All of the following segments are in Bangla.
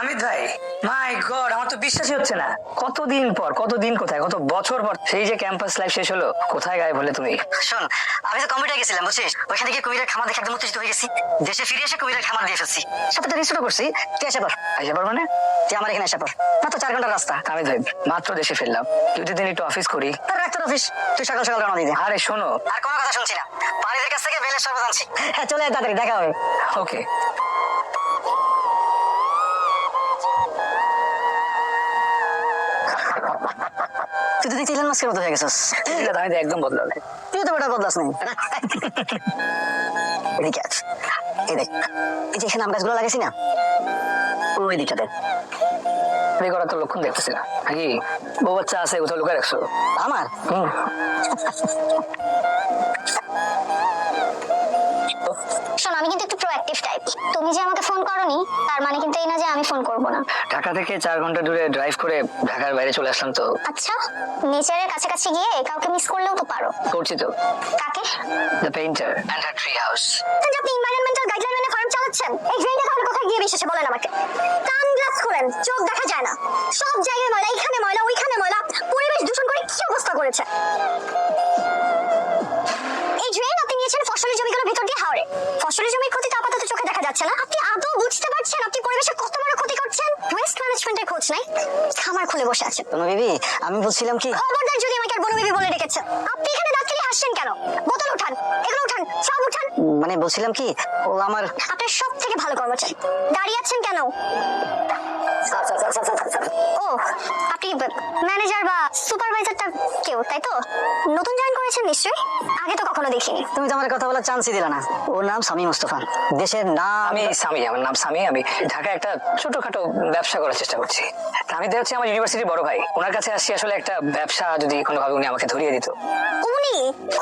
অমিত ভাই, মাই গড, আমার তো বিশ্বাসই হচ্ছে না। কতদিন পর, কতদিন কোথায়, কত বছর পর সেই যে ক্যাম্পাস লাইফ শেষ হলো, কোথায় গায়েব হলে তুমি? শোন, আমি তো কম্পিউটার গেছিলাম বুঝছিস, ওইখানে গিয়ে কুমিরের খামার দেখে একদম উত্তেজিত হয়ে গেছি। দেশে ফিরে এসে কুমিরের খামার দিয়ে ফেলছি, সাথে তো রিস্টও করছি। তুই এসে পর। এসে পর মানে? তুই আমার এখানে এসে পর, মাত্র 4 ঘন্টার রাস্তা। অমিত ভাই, মাত্র দেশে ফিরলাম, দুদিন একটু অফিস করি। তোর ডাক্তার অফিস, তুই সকাল সকাল রওনা দিয়ে দে। আরে শোনো, আর কোনো কথা শুনছি না, বাড়ির কাছ থেকে বেলের শরবত আনছি। হ্যাঁ, চলে আয় তাড়াতাড়ি, দেখা হবে। ওকে। তুই তো দেখছি ইলন মাস্কের মতো হয়ে গেছিস। আমি তো একদম বদলালে। তুই তো বেটা বদলাস নাই। এদিকে আছ, এই দেখ, এই যে এখানে আম গাছগুলো লাগাইছি না, ওই দিকটাতে বিয়ে করার তো লক্ষণ দেখতেছি না। নাকি বউ বাচ্চা আছে, কোথাও লুকায় রাখছো? আমার। শোনো, আমি কিন্তু একটু প্রোঅ্যাক্টিভ টাইপ। তুমি যে আমাকে ফোন করোনি তার মানে কিন্তু এই না যে আমি ফোন করব না। ঢাকা থেকে 4 ঘন্টা দূরে ড্রাইভ করে ঢাকার বাইরে চলে আসলাম তো। আচ্ছা, নেচারের কাছাকাছি গিয়ে কাউকে মিস করলেও তো পারো। করছি তো। কাকে? The painter and her tree house. তাহলে আপনি এনভায়রনমেন্টাল গাইডলাইন মেনে ফার্ম চালাচ্ছেন? এই ড্রেনটা তাহলে কোথায় গিয়ে মিশেছে বলেন আমাকে। সানগ্লাস খোলেন, চোখ দেখা যায় না, সব জায়গায় ময়লা, এখানে ময়লা, ওইখানে ময়লা, পরিবেশ দূষণ করে কি অবস্থা করেছে। এই ড্রেন আপনি নিয়েছেন ফসলি জমিগুলোর ভিতর দিয়ে হাওড়ে। ফসলি জমির ক্ষতি তো আপাতত চোখে দেখা যাচ্ছে না। আপনি আদৌ বুঝতে পারছেন আপনি পরিবেশে কত বড় ক্ষতি করছেন? ওয়েস্ট ম্যানেজমেন্টের খোঁজ নাই, খামার খুলে বসে আছেন। বিবি, আমি বলছিলাম কি, খবরদার যদি আমাকে আর বনবিবি বলে ডেকেছেন। আপনি এখানে দাঁত খেলে হাসছেন কেন? বোতল উঠান, এগুলো উঠান, সব উঠান। মানে বলছিলাম কি, ও আমার। আপনার সব থেকে ভালো কর্মচারী, দাঁড়িয়ে আছেন কেন? ও, আপনি ম্যানেজার বা সুপারভাইজারটা কেউ, তাই তো? নতুন জয়েন করেছেন নিশ্চয়ই, আগে তো কখনো দেখিনি। তুমি তো আমার কথা বলার চান্সই দিলা না। ওর নাম সামি মুস্তফা, দেশের নাম। আমি সামি, আমার নাম সামি। আমি ঢাকায় একটা ছোটখাটো ব্যবসা করার চেষ্টা করছি। আমি হচ্ছে আমার ইউনিভার্সিটির বড় ভাই, ওনার কাছে আসছি আসলে একটা ব্যবসা যদি কোনোভাবে উনি আমাকে ধরিয়ে দিত। উনি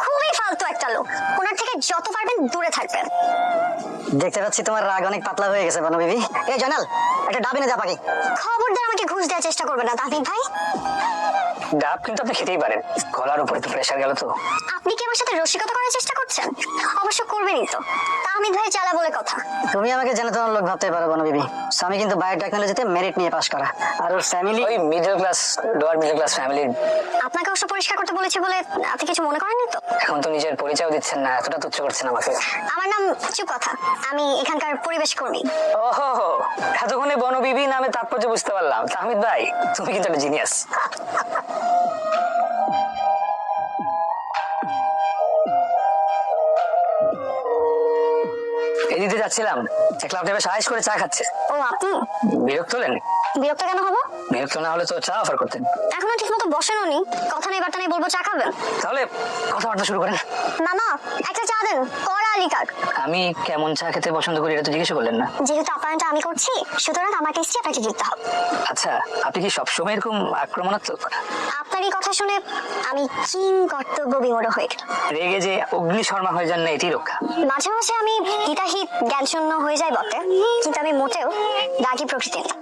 খুবই ফালতু একটা লোক, ওনার থেকে যত পারবেন দূরে থাকবেন। দেখতে পাচ্ছি তোমার রাগ অনেক পাতলা হয়ে গেছে বানু বিবি। এই জয়নাল, একটা ডাব এনে দে পাখি। খবরদার আমাকে ঘুষ দেওয়ার চেষ্টা করবেন না তাহিদ ভাই। ডাব কিন্তু আপনি খেতেই পারেন, গলার উপরে তো প্রেশার গেল তো। আপনি কি আমার সাথে রসিকতা করার চেষ্টা করছেন? অবশ্য করবেনই তো, তাহমিদ ভাই চালা বলে কথা। তুমি আমাকে জানো তোমার লোক ভাবতে পারো বানু বিবি। স্বামী কিন্তু বায়োটেকনোলজিতে মেরিট নিয়ে পাশ করা, আর ওর ফ্যামিলি ওই middle class, lower middle class ফ্যামিলির। আপনাকে অবশ্য পরিষ্কার করতে বলেছি বলে আপনি কিছু মনে করেননি তো? এখন তো নিজের পরিচয় দিচ্ছেন না, এতটা তুচ্ছ করছেন আমাকে। আমার নাম চুপ কথা, আমি এখানকার পরিবেশ কর্মী। ওহো, এতক্ষণে বনবিবি নামে তাৎপর্য বুঝতে পারলাম। তাহমিদ ভাই, তুমি কিন্তু একটা জিনিয়াস। এদিকে যাচ্ছিলাম, দেখলাম আপনি বেশ আয়েশ করে চা খাচ্ছে। ও, আপনি বিরক্ত হলেন? বিরক্ত কেন হবো? বিরক্ত না হলে তো চা অফার করতেন। এখনো ঠিক মতো বসেনও নি, কথা নেই বার্তা নেই, বলবো চা খাবেন? তাহলে কথাবার্তা শুরু করেন। মামা, একটা চা দেন, কড়া লিকার। আমি কেমন চা খেতে পছন্দ করি এটা তো জিজ্ঞেস করলেন না। যেহেতু আপ্যায়নটা আমি করছি, সুতরাং আমার টেস্টি আপনাকে জিততে হবে। আচ্ছা, আপনি কি সবসময় এরকম আক্রমণাত্মক? আপনার এই কথা শুনে আমি কিং কর্তব্য বিমূঢ় হয়ে গেলাম। রেগে যে অগ্নি শর্মা হয়ে যান না, এটি রক্ষা। মাঝে মাঝে আমি হিতাহিত জ্ঞানশূন্য হয়ে যাই বটে, কিন্তু আমি মোটেও রাগী প্রকৃতির না।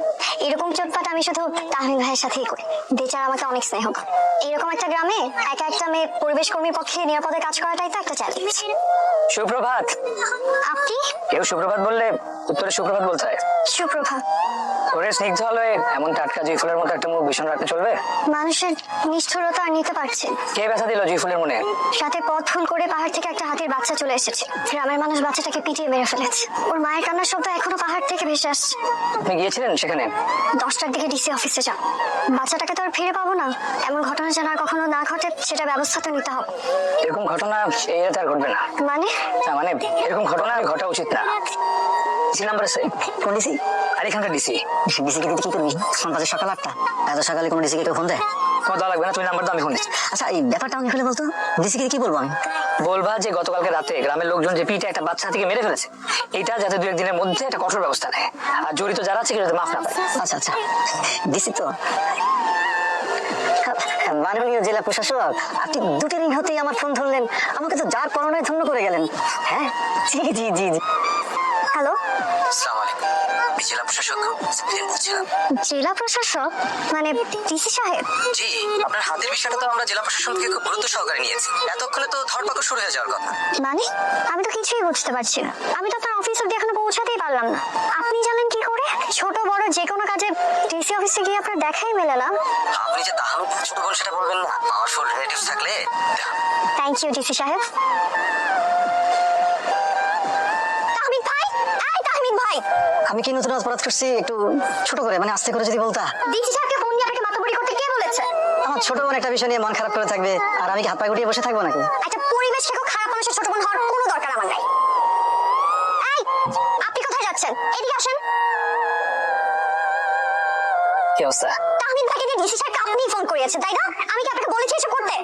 এরকম চোটপাট আমি শুধু তাহমিদ ভাইয়ের সাথেই করি। বেচারা আমাকে অনেক স্নেহ করে। এরকম একটা গ্রামে একা একটা মেয়ে পরিবেশ কর্মীর পক্ষে নিরাপদে কাজ করাটাই তো একটা চ্যালেঞ্জ। সুপ্রভাত। আপনি কেউ সুপ্রভাত বললে উত্তরে সুপ্রভাত বলতে হয়। সুপ্রভাত। ওরে স্নিগ্ধ হলে এমন টাটকা জুই ফুলের মতো একটা মুখ ভীষণ রাখতে চলবে? মানুষের নিষ্ঠুরতা আর নিতে পারছে। কে ব্যথা দিল জুই ফুলের মনে? সাথে পথ ভুল করে পাহাড় থেকে একটা হাতির বাচ্চা চলে এসেছে। গ্রামের মানুষ বাচ্চাটাকে পিটিয়ে মেরে ফেলেছে। ওর মায়ের কান্নার শব্দ এখনো পাহাড় থেকে ভেসে আসছে। আপনি গিয়েছিলেন সেখানে? 10টার দিকে ডিসি অফিসে যাও। বাচ্চাটাকে তো আর ফিরে পাবো না, এমন ঘটনা যেন আর কখনো না ঘটে সেটা ব্যবস্থা তো নিতে হবে। এরকম ঘটনা এই রাতে আর ঘটবে না। মানে? না মানে এরকম ঘটনা ঘটা উচিত না। ডিসি নাম্বার আছে? কোন ডিসি? আর এখানকার ডিসি। ডিসি কে দিতে কি করবি? ফোন বাজে সকাল 8টা, এত সকালে কোন ডিসি কে ফোন দেয়? তোমার দেওয়া লাগবে না, তুমি নাম্বার দাও, আমি ফোন দিচ্ছি। আচ্ছা, এই ব্যাপারটা আমি খুলে বলতো, ডিসি কে কি বলবো আমি? বলবা যে গতকালকে রাতে গ্রামের লোকজন যে পিঠে একটা বাচ্চা থেকে মেরে ফেলেছে, এইটা যাতে 2-1 দিনের মধ্যে একটা কঠোর ব্যবস্থা নেয়, আর জড়িত যারা আছে কেউ যাতে মাফ না পায়। আচ্ছা আচ্ছা, ডিসি তো মাননীয় জেলা প্রশাসক, আপনি 2টা দিন হতেই আমার ফোন ধরলেন, আমাকে তো যার পরনায় ধন্য করে গেলেন। হ্যাঁ, জি জি জি জি। হ্যালো, আসসালামু আলাইকুম। আমি জেলা প্রশাসক সাবিরিন বলছিলাম। জেলা প্রশাসক মানে ডিসি সাহেব? জি, আপনার হাতের বিষয়টা তো আমরা জেলা প্রশাসন থেকে খুব গুরুত্ব সহকারে নিয়েছি। এতক্ষণে তো ধরপাকড় শুরু হয়ে যাওয়ার কথা। মানে আমি তো কিছুই বুঝতে পারছি না। আমি তো আপনার অফিস অব্দি এখনো পৌঁছাতেই পারলাম না। আপনি জানেন কি করে? ছোট বড় যে কোনো কাজে ডিসি অফিসে গিয়ে আপনার দেখাই মেলে না। আপনি যে তাহমিদের ছোট বোন সেটা বলবেন না, পাওয়ারফুল রিলেটিভস থাকলে থ্যাংক ইউ ডিসি সাহেব। তাহমিদ ভাই, এই তাহমিদ ভাই, আমি কি নতুন অপরাধ করছি? একটু ছোট করে মানে আস্তে করে যদি বলতা। ডিসি সাহেবকে ফোন দিয়ে আপনাকে মাতব্বরি করতে কে বলেছে? আমার ছোট বোন একটা বিষয় নিয়ে মন খারাপ করে থাকবে আর আমি কি হাত পা গুটিয়ে বসে থাকবো নাকি? একটা পরিবেশ থেকে খারাপ মানুষের ছোট বোন হওয়ার কোনো দরকার আমার নাই। এই, আপনি কোথায় যাচ্ছেন? এদিকে আসেন। কি অবস্থা? তাহমিদ ভাইকে দিয়ে ডিসি সাহেবকে আপনিই ফোন করিয়েছেন, তাই না? আমি কি আপনাকে বলেছি এসব করতে?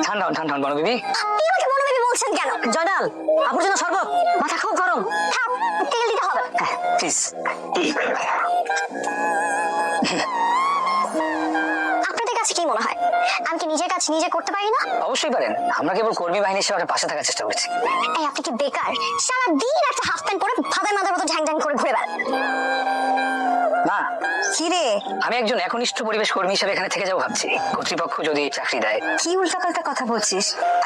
ঠান্ডা হন, ঠান্ডা হন বড় বিবি। আপনি আমাকে মনোবেবী বলছেন কেন? জয়নাল, আপুর জন্য শরবত, মাথা খুব গরম। থাক, তেল দিতে হবে। প্লিজ। আপনাদের কাছে কি মনে হয় আমি কি নিজের কাজ নিজে করতে পারি না? অবশ্যই পারেন, আমরা কেবল কর্মী বাহিনী হিসেবে আপনার পাশে থাকার চেষ্টা করছি। এই আপনি কি বেকার? সারাদিন একটা হাফ প্যান্ট পরে ফাদার মাদার মতো ঝ্যাং ঝ্যাং করে ঘুরে বেড়ান। না, কি রে, আমি একজন একনিষ্ঠ পরিবেশ কর্মী হিসেবে এখানে থেকে যাবো ভাবছি, কর্তৃপক্ষ যদি চাকরি দেয়। কি উল্টাপাল্টা কথা বলছিস?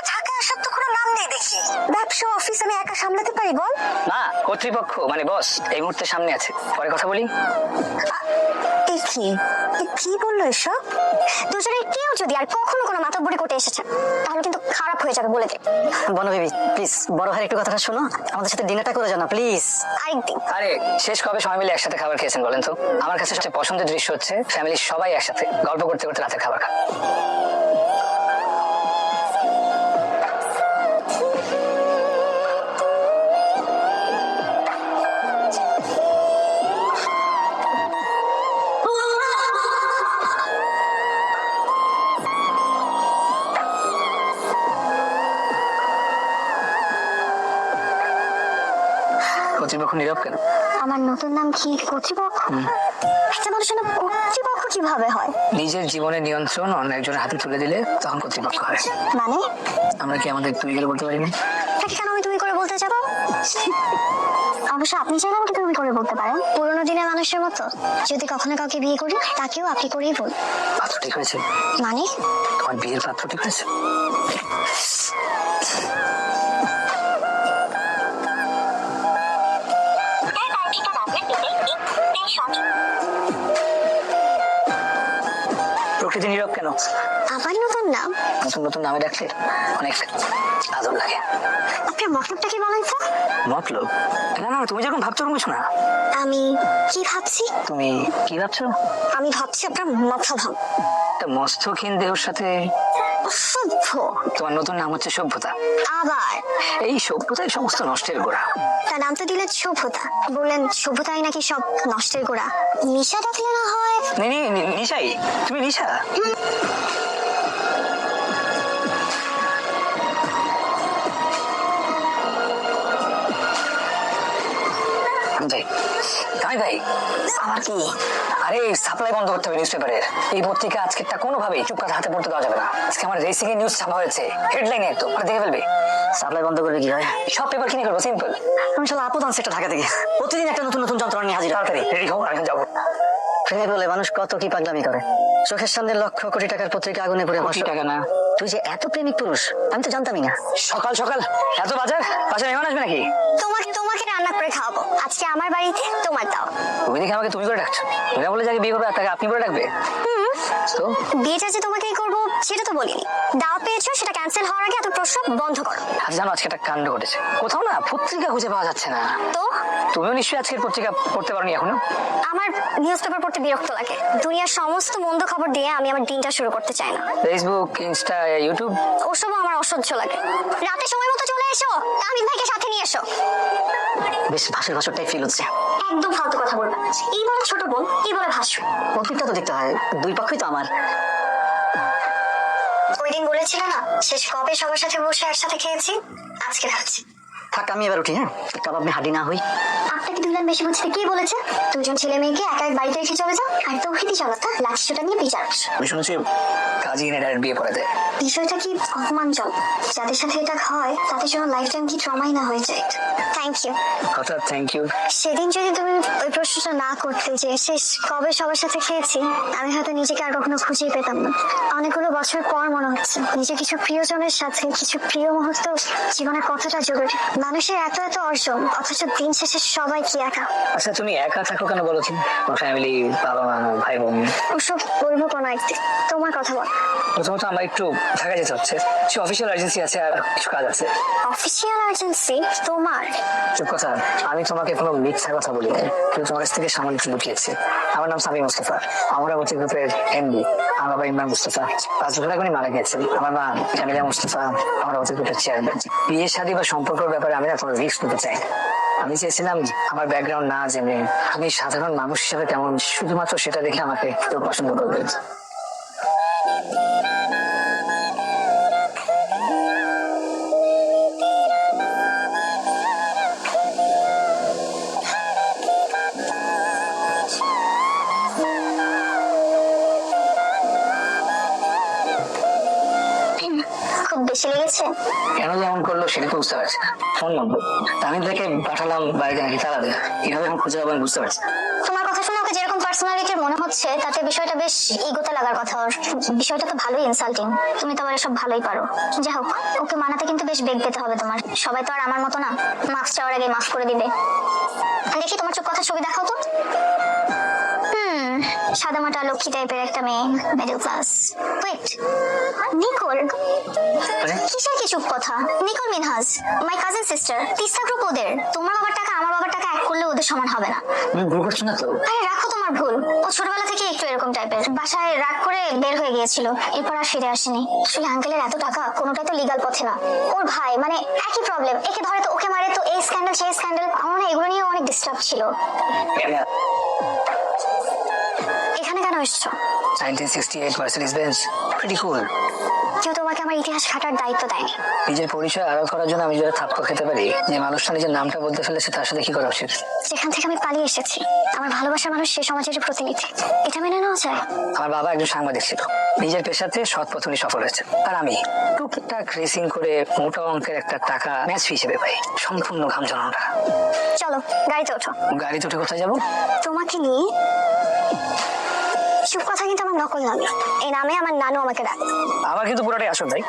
ঢাকা আসার তো কোনো নাম নেই দেখি। ব্যবসা অফিস আমি একা সামলাতে পারি বল? না, কর্তৃপক্ষ মানে বস এই মুহূর্তে সামনে আছে, পরে কথা বলি। কি বললো এসব? দুজনের কেউ যদি আর কখনো কোনো মাতব্বরি করতে এসেছে তাহলে কিন্তু খারাপ হয়ে যাবে, বলে দে। বনবিবি প্লিজ বড় ভাইয়ের একটু কথাটা শোনো, আমাদের সাথে ডিনারটা করে যাও না প্লিজ। আরেকদিন। আরে শেষ কবে সবাই মিলে একসাথে খাবার খেয়েছেন বলেন তো? আমার কাছে সবচেয়ে পছন্দের দৃশ্য হচ্ছে ফ্যামিলির সবাই একসাথে গল্প করতে করতে রাতের খাবার খান। কর্তৃপক্ষ নীরব কেন? আমার নতুন নাম কি কর্তৃপক্ষ? একটা মানুষের নাম কর্তৃপক্ষ কিভাবে হয়? নিজের জীবনের নিয়ন্ত্রণ অন্য একজনের হাতে তুলে দিলে তখন কর্তৃপক্ষ হয়। মানে আমরা কি আমাদের তুই গেলে বলতে পারি না? তাকে কেন আমি তুমি করে বলতে যাবো? অবশ্য আপনি চাইলে আমাকে তুমি করে বলতে পারেন, পুরোনো দিনের মানুষের মতো। যদি কখনো কাউকে বিয়ে করি তাকেও আপনি করেই বল। পাত্র ঠিক হয়েছে? মানে তোমার বিয়ের পাত্র ঠিক হয়েছে? প্রকৃতি নীরব কেন? আমার নতুন নাম? নতুন নতুন নামে ডাকলে অনেক আদর লাগে। আপনার মতলবটা কি বলেন তো? মতলব? না না, তুমি যেরকম ভাবছো ওরকম কিছু না। আমি কি ভাবছি? তুমি কি ভাবছো? আমি ভাবছি আপনার মাথা ভাব। একটা মস্তকহীন দেহের সাথে। অসভ্য। তোমার নতুন নাম হচ্ছে সভ্যতা। আবার এই সভ্যতাই সমস্ত নষ্টের গোড়া। তার নাম তো দিলেন সভ্যতা, বললেন সভ্যতাই নাকি সব নষ্টের গোড়া। নিশা ডাকলে না হয়? নিশাই? তুমি নিশা? ভাই আমার কি? আরে সাপ্লাই বন্ধ করতে হবে নিউজ পেপারের। এই পত্রিকা আজকেরটা কোনোভাবেই চুপ করে হাতে পড়তে দেওয়া যাবে না। আজকে আমার রেসিং এর নিউজ ছাপা হয়েছে, হেডলাইনে একদম দেখে ফেলবে। সাপ্লাই বন্ধ করলে কি হয়? সব পেপার কিনে ফেলবো, সিম্পল। আমি শালা আপদ আনছি একটা ঢাকা থেকে, প্রতিদিন একটা নতুন নতুন যন্ত্রণা নিয়ে হাজির। তাড়াতাড়ি রেডি হও, আমি যাবো। প্রেমে বলে মানুষ কত কি পাগলামি করে। চোখের সামনে লক্ষ কোটি টাকার পত্রিকা আগুনে পুড়ে কোটি টাকা না, তুই যে এত প্রেমিক পুরুষ আমি তো জানতামই না। সকাল সকাল এত বাজার, বাজার মেহমান আসবে নাকি? তোমাকে রান্না করে খাওয়াবো আজকে আমার বাড়িতে, তোমার দাও। তুমি দেখে আমাকে তুমি করে ডাকছো? তুমি না বলে যাকে বিয়ে করবে আর তাকে আপনি করে ডাকবে? তো বিয়েটা যে তোমাকেই করবো সেটা তো বলিনি। দাও পেয়েছো, সেটা ক্যান্সেল হওয়ার আগে এত প্রশ্ন বন্ধ করো। আজ জানো আজকে একটা কাণ্ড ঘটেছে, কোথাও না পত্রিকা খুঁজে পাওয়া যাচ্ছে না। তো তুমিও নিশ্চয়ই আজকের পত্রিকা পড়তে পারোনি এখনো? আমার নিউজ পেপার পড়তে বিরক্ত লাগে। দুনিয়ার সমস্ত মন্দ খবর দিয়ে আমি আমার দিনটা শুরু করতে চাই না। ফেসবুক, ইনস্টা, ইউটিউব ওসবও আমার অসহ্য লাগে। রাতে সময় মতো চলে এসো, তাহমিদ ভাইকে সাথে নিয়ে এসো। বেশ ভাসুর ভাসুরটাই ফিল হচ্ছে। একদম ফালতু কথা বলবে। এই বলে ছোট বোন, এই বলে ভাসু। পত্রিকা তো দেখতে হয়, দুই পক্ষই তো আমার। ওই দিন বলেছিল না শেষ কবে সবার সাথে বসে একসাথে খেয়েছি, আজকে ভাবছি। থাক আমি এবার উঠি, হ্যাঁ কাবাব মে হাডি না হই। আপনাকে দুলান বেশি বুঝতে কে বলেছে? দুজন ছেলে মেয়েকে একা এক বাড়িতে রেখে চলে যাও, আর তৌহিদি জনতা লাঠিসোঁটা নিয়ে বিচার। আমি শুনেছি কাজী এনে ডাইরেক্ট বিয়ে করে দেয়। বিষয়টা কি অপমানজনক? যাদের সাথে এটা হয় তাদের জন্য লাইফ টাইম কি ট্রমাই না হয়ে যায়। Thank you. কথা থ্যাংক ইউ। সেদিন যদি তুমি ওই প্রশ্নটা না করতে যে শেষ কবে সবার সাথে খেয়েছি, আমি হয়তো নিজেকে আর কখনো খুঁজেই পেতাম না। অনেকগুলো বছর পর মনে হচ্ছে নিজে কিছু প্রিয়জনের সাথে কিছু প্রিয় মুহূর্ত জীবনের কতটা জরুরি। মানুষের এত এত অর্জন, অথচ দিন শেষে সবাই কি একা। আচ্ছা তুমি একা থাকো কেন বলো তো? ফ্যামিলি, বাবা মা, ভাই বোন। ওসব বলবো কোনো একদিন। তোমার কথা বল। প্রথমত আমার একটু ঢাকা যেতে হচ্ছে, কিছু অফিসিয়াল এজেন্সি আছে আর কিছু কাজ আছে। অফিসিয়াল আর্জেন্সি তোমার? চুপ কথা, আমি তোমাকে কোনো মিথ্যা কথা বলি নাই, কিন্তু তোমার কাছ থেকে সামান্য কিছু লুকিয়েছি। আমার নাম সামি মুস্তাফা, আমরা হচ্ছে গ্রুপের এমডি। আমার বাবা ইমরান মুস্তাফা 5 বছর আগে মারা গেছেন। আমার মা জামিলা মুস্তাফা, আমরা হচ্ছে গ্রুপের চেয়ারম্যান। বিয়ে শাদী বা সম্পর্কের ব্যাপারে আমি না কোনো রিস্ক নিতে চাই না। আমি চেয়েছিলাম আমার ব্যাকগ্রাউন্ড না জেনে আমি সাধারণ মানুষ হিসেবে কেমন, শুধুমাত্র সেটা দেখে আমাকে কেউ পছন্দ করবে। খুব বেশি লেগেছে? কেন যেমন করলো সেটা তো বুঝতে পারছি না। ফোন নম্বর আমি তাকে পাঠালাম, বাড়িতে নাকি তালা দেয়, কিভাবে এখন খুঁজে পাবো আমি বুঝতে পারছি না। তোমার কথা শুনে ওকে যেরকম পার্সোনালিটির মনে হচ্ছে তাতে বিষয়টা বেশ ইগোতে লাগার কথা ওর। বিষয়টা তো ভালোই ইনসাল্টিং। তুমি তো আবার এসব ভালোই পারো। যাই হোক, ওকে মানাতে কিন্তু বেশ বেগ পেতে হবে তোমার। সবাই তো আর আমার মতো না, মাফ চাওয়ার আগে মাফ করে দিবে। দেখি তোমার চোখ কথা ছবি দেখাও তো। সাদামাটা লক্ষ্মী টাইপের একটা মেয়ে, মিডল ক্লাস। Wait, Nicole? কিসের কি চুপ কথা? Nicole Minhaj, my cousin sister. Teesta group ওদের। তোমার বাবার টাকা আমার বাবার টাকা এক করলে ওদের সমান হবে না। তুমি ভুল করছো না তো? আরে রাখো তোমার ভুল। ও ছোটবেলা থেকে একটু এরকম টাইপের, বাসায় রাগ করে বের হয়ে গিয়েছিল, এরপর আর ফিরে আসেনি। আসলে আঙ্কেলের এত টাকা কোনোটাই তো লিগাল পথে না। ওর ভাই মানে একই প্রবলেম, একে ধরে তো ওকে মারে, তো এই স্ক্যান্ডাল সেই স্ক্যান্ডাল। আমার না এগুলো নিয়ে অনেক ডিস্টার্ব ছিল। এখানে কেন এসছো? 1968 মার্সিডিজ বেঞ্জ, প্রিটি কুল। কেউ তোমাকে আমার ইতিহাস ঘাটার দায়িত্ব দেয়নি। নিজের পরিচয় আড়াল করার জন্য আমি যদি থাপ্পড় খেতে পারি, যে মানুষটা নিজের নামটা বলতে ফেলেছে তার সাথে কি করা উচিত? যেখান থেকে আমি পালিয়ে এসেছি, আমার ভালোবাসার মানুষ সে সমাজের প্রতিনিধি, এটা মেনে নেওয়া যায়? আমার বাবা একজন সাংবাদিক ছিল, নিজের পেশাতে সৎ পথে উনি সফল হয়েছে। আর আমি টুকটাক রেসিং করে মোটা অঙ্কের একটা টাকা ম্যাচ হিসেবে পাই, সম্পূর্ণ ঘাম ঝরানোটা। চলো গাড়িতে ওঠো। গাড়িতে উঠে কোথায় যাবো? তোমাকে নিয়ে। চুপ কথা কিন্তু আমার নকল নামে, এই নামে আমার নানু আমাকে ডাকে। আমার কিন্তু পুরোটাই আসল ভাই।